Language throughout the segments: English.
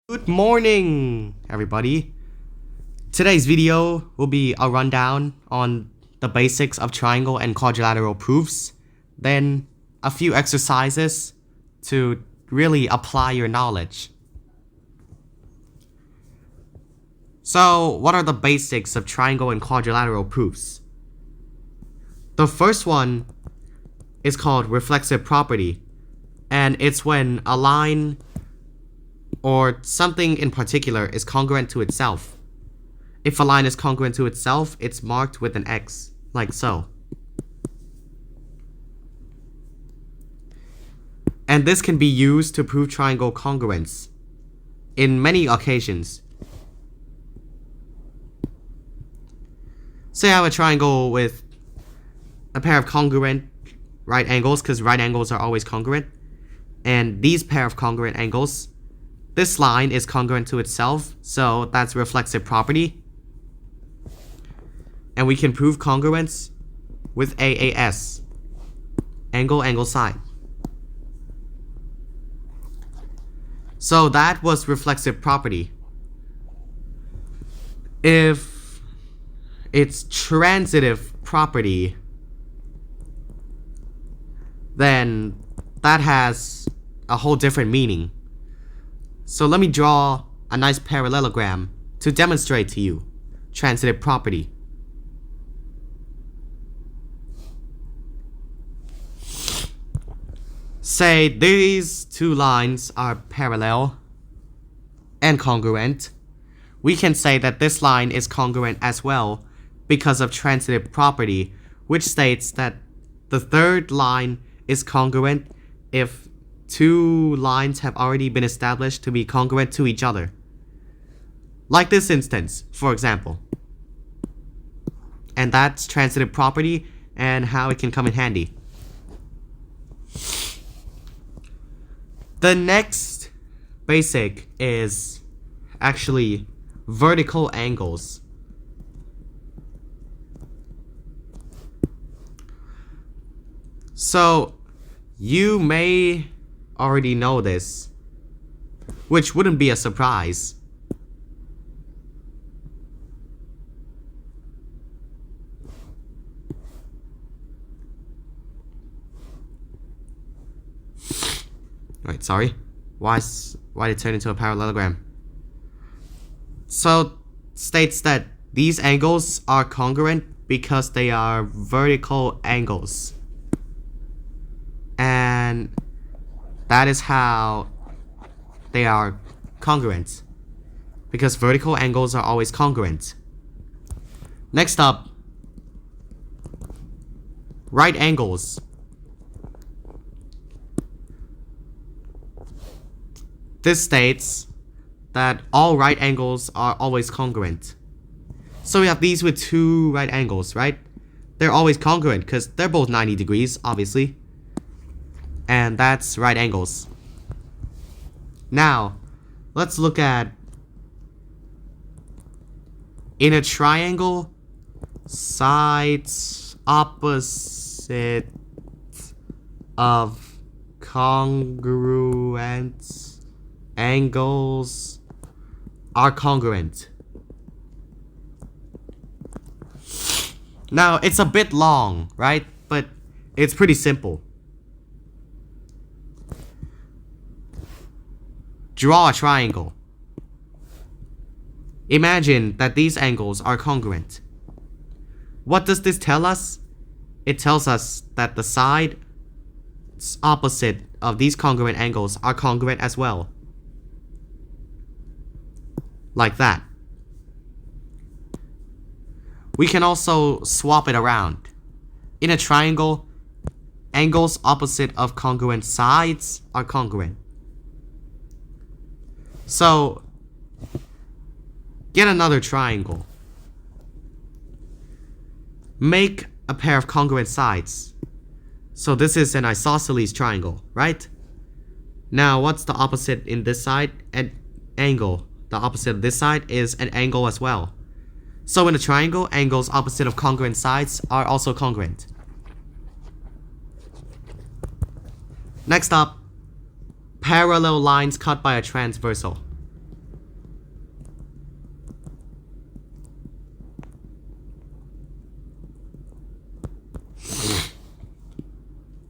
Good morning, everybody. Today's video will be a rundown on the basics of triangle and quadrilateral proofs, then a few exercises to really apply your knowledge. So, what are the basics of triangle and quadrilateral proofs? The first one is called reflexive property, and it's when a line or something in particular is congruent to itself. If a line is congruent to itself, it's marked with an X, like so. And this can be used to prove triangle congruence in many occasions. Say I have a triangle with a pair of congruent right angles, because right angles are always congruent, and these pair of congruent angles. This line is congruent to itself, so that's reflexive property. And we can prove congruence with AAS, angle, angle, side. So that was reflexive property. If it's transitive property, then that has a whole different meaning. So let me draw a nice parallelogram to demonstrate to you transitive property. Say these two lines are parallel and congruent. We can say that this line is congruent as well because of transitive property, which states that the third line is congruent if two lines have already been established to be congruent to each other. Like this instance, for example. And that's transitive property and how it can come in handy. The next basic is actually vertical angles. So you may already know this, which wouldn't be a surprise. Right, sorry. Why did it turn into a parallelogram? So states that these angles are congruent because they are vertical angles. And that is how they are congruent, because vertical angles are always congruent. Next up, right angles. This states that all right angles are always congruent. So we have these with two right angles, right? They're always congruent because they're both 90 degrees, obviously. And that's right angles. Now, let's look at, in a triangle, sides opposite of congruent angles are congruent. Now, it's a bit long, right? But it's pretty simple. Draw a triangle. Imagine that these angles are congruent. What does this tell us? It tells us that the sides opposite of these congruent angles are congruent as well. Like that. We can also swap it around. In a triangle, angles opposite of congruent sides are congruent. So, get another triangle. Make a pair of congruent sides. So this is an isosceles triangle, right? Now, what's the opposite in this side? An angle. The opposite of this side is an angle as well. So in a triangle, angles opposite of congruent sides are also congruent. Next up, parallel lines cut by a transversal.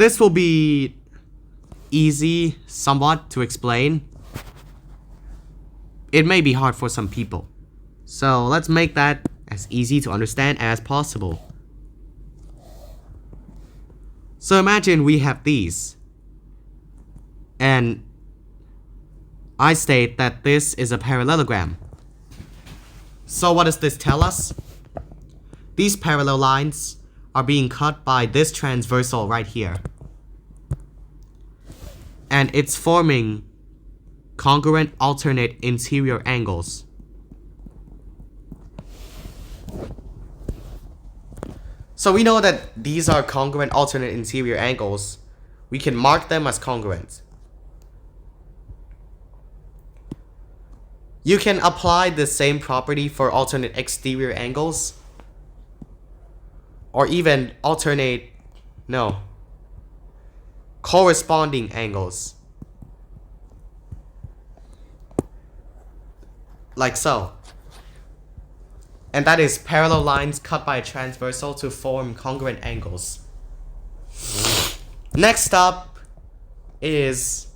This will be easy somewhat to explain. It may be hard for some people. So let's make that as easy to understand as possible. So imagine we have these. And I state that this is a parallelogram. So what does this tell us? These parallel lines are being cut by this transversal right here. And it's forming congruent alternate interior angles. So we know that these are congruent alternate interior angles. We can mark them as congruent. You can apply the same property for alternate exterior angles. Or even corresponding angles. Like so. And that is parallel lines cut by a transversal to form congruent angles. Next up is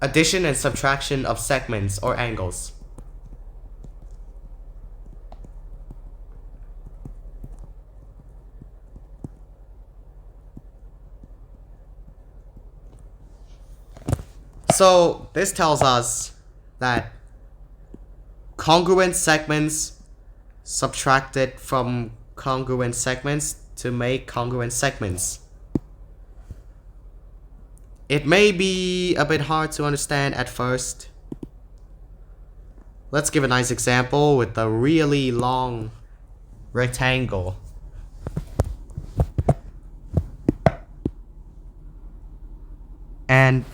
addition and subtraction of segments or angles. So this tells us that congruent segments subtracted from congruent segments to make congruent segments. It may be a bit hard to understand at first. Let's give a nice example with a really long rectangle. And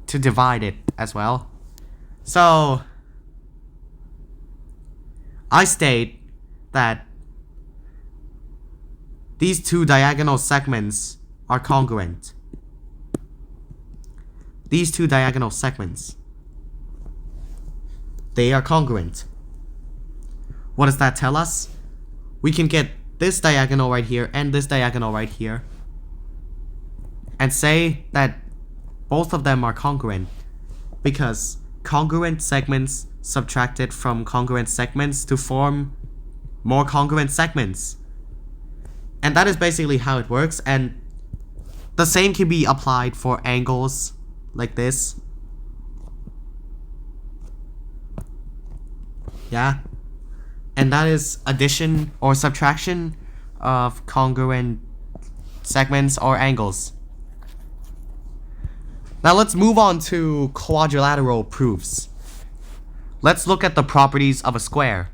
to divide it as well. So I state that these two diagonal segments are congruent. These two diagonal segments, they are congruent. What does that tell us? We can get this diagonal right here and this diagonal right here and say that both of them are congruent because congruent segments subtracted from congruent segments to form more congruent segments. And that is basically how it works, and the same can be applied for angles like this. Yeah. And that is addition or subtraction of congruent segments or angles. Now let's move on to quadrilateral proofs. Let's look at the properties of a square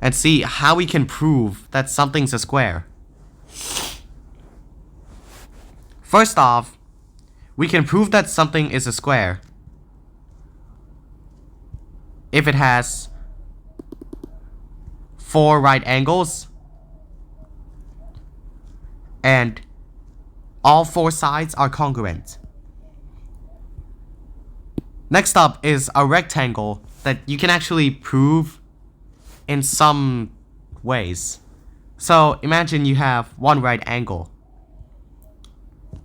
and see how we can prove that something's a square. First off, we can prove that something is a square if it has 4 right angles and all 4 sides are congruent. Next up is a rectangle that you can actually prove in some ways. So imagine you have one right angle.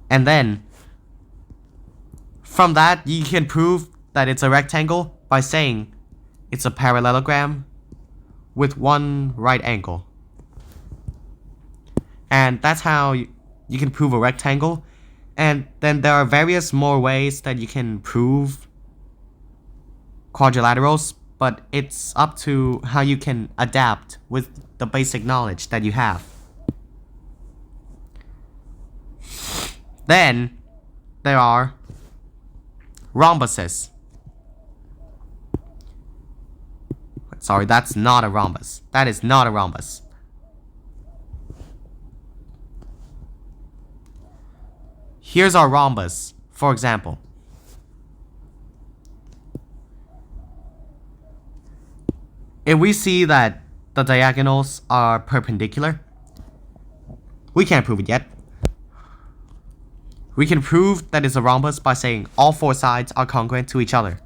And then from that you can prove that it's a rectangle by saying it's a parallelogram with one right angle. And that's how you can prove a rectangle. And then there are various more ways that you can prove quadrilaterals, but it's up to how you can adapt with the basic knowledge that you have. Then there are rhombuses. Sorry, that's not a rhombus. That is not a rhombus. Here's our rhombus, for example. If we see that the diagonals are perpendicular, we can't prove it yet. We can prove that it's a rhombus by saying all 4 sides are congruent to each other.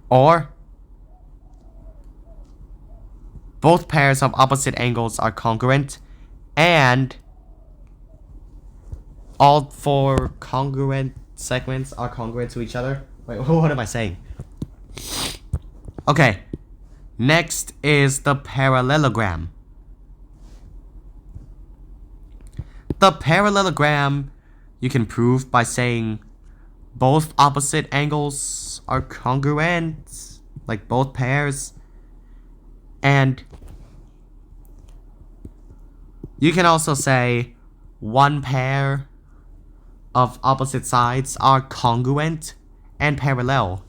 Or both pairs of opposite angles are congruent and all four congruent segments are congruent to each other. Wait, what am I saying? Okay, next is the parallelogram. The parallelogram you can prove by saying both opposite angles are congruent, like both pairs, and you can also say one pair of opposite sides are congruent and parallel.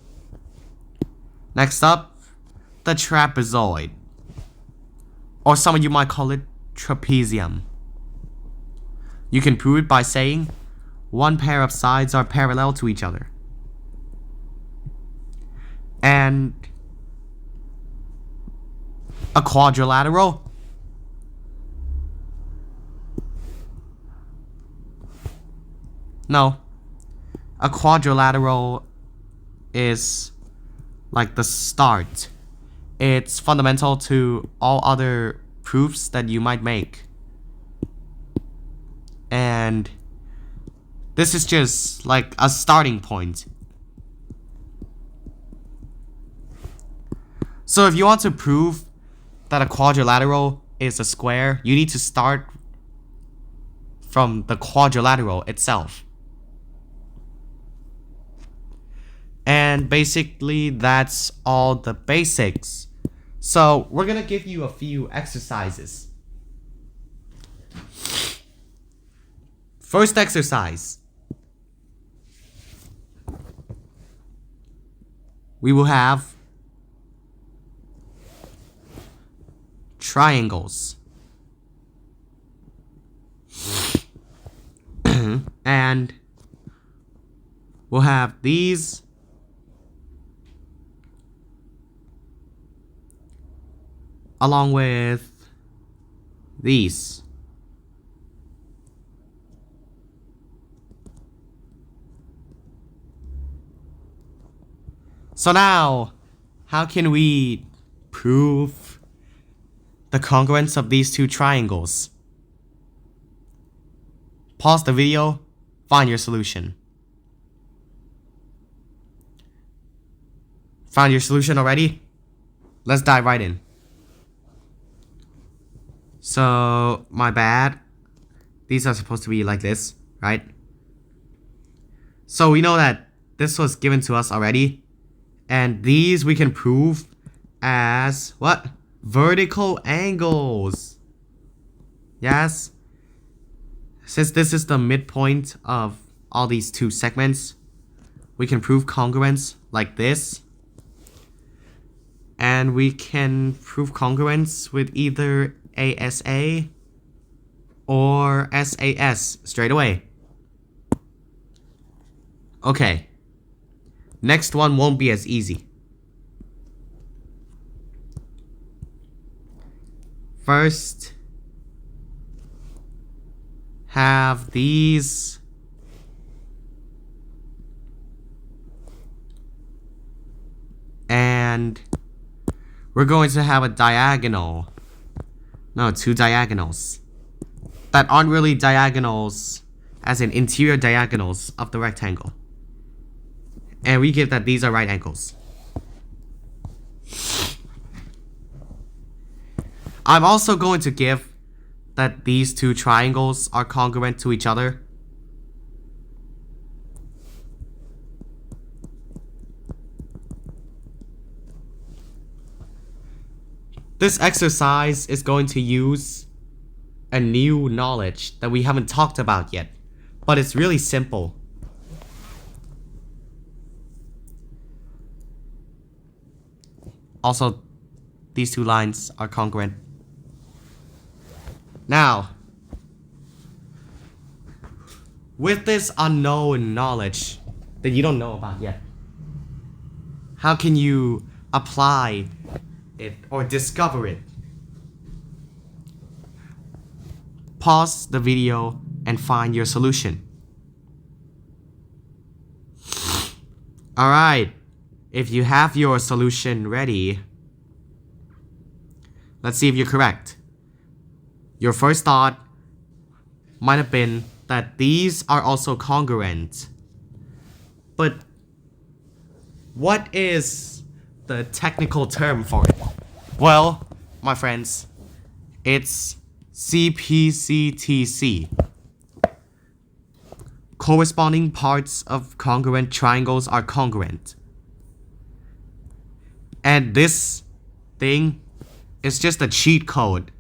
Next up, the trapezoid, or some of you might call it trapezium. You can prove it by saying one pair of sides are parallel to each other. And a quadrilateral, no, a quadrilateral is like the start. It's fundamental to all other proofs that you might make. And this is just like a starting point. So if you want to prove that a quadrilateral is a square, you need to start from the quadrilateral itself. And basically that's all the basics. So we're gonna give you a few exercises. First exercise. We will have triangles. And we'll have these along with these. So now, how can we prove the congruence of these two triangles? Pause the video, find your solution. Found your solution already? Let's dive right in. So, my bad. These are supposed to be like this, right? So we know that this was given to us already. And these we can prove as what? Vertical angles. Yes. Since this is the midpoint of all these two segments, we can prove congruence like this. And we can prove congruence with either ASA or SAS straight away. Okay. Next one won't be as easy. First, have these and we're going to have a diagonal. No, two diagonals that aren't really diagonals, as in interior diagonals of the rectangle. And we give that these are right angles. I'm also going to give that these two triangles are congruent to each other. This exercise is going to use a new knowledge that we haven't talked about yet, but it's really simple. Also, these two lines are congruent. Now, with this unknown knowledge that you don't know about yet, how can you apply it or discover it? Pause the video and find your solution. Alright. If you have your solution ready, let's see if you're correct. Your first thought might have been that these are also congruent. But what is the technical term for it? Well, my friends, it's CPCTC. Corresponding parts of congruent triangles are congruent. And this thing is just a cheat code,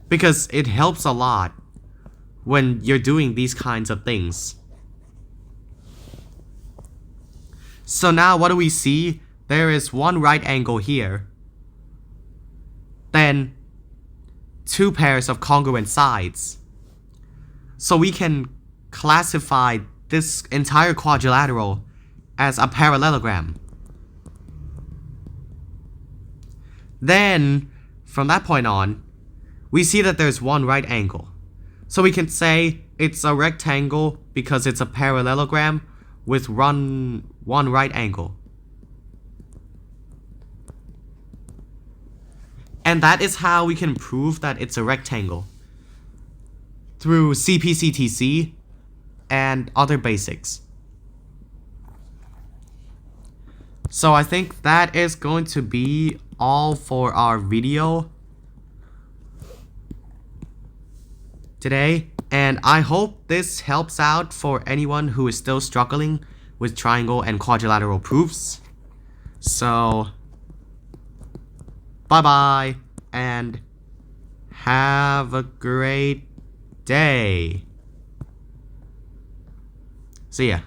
because it helps a lot when you're doing these kinds of things. So now what do we see? There is one right angle here, then two pairs of congruent sides. So we can classify this entire quadrilateral as a parallelogram. Then, from that point on, we see that there's one right angle. So we can say it's a rectangle because it's a parallelogram with one right angle. And that is how we can prove that it's a rectangle, through CPCTC and other basics. So I think that is going to be all for our video today, and I hope this helps out for anyone who is still struggling with triangle and quadrilateral proofs. So bye bye and have a great day. See ya.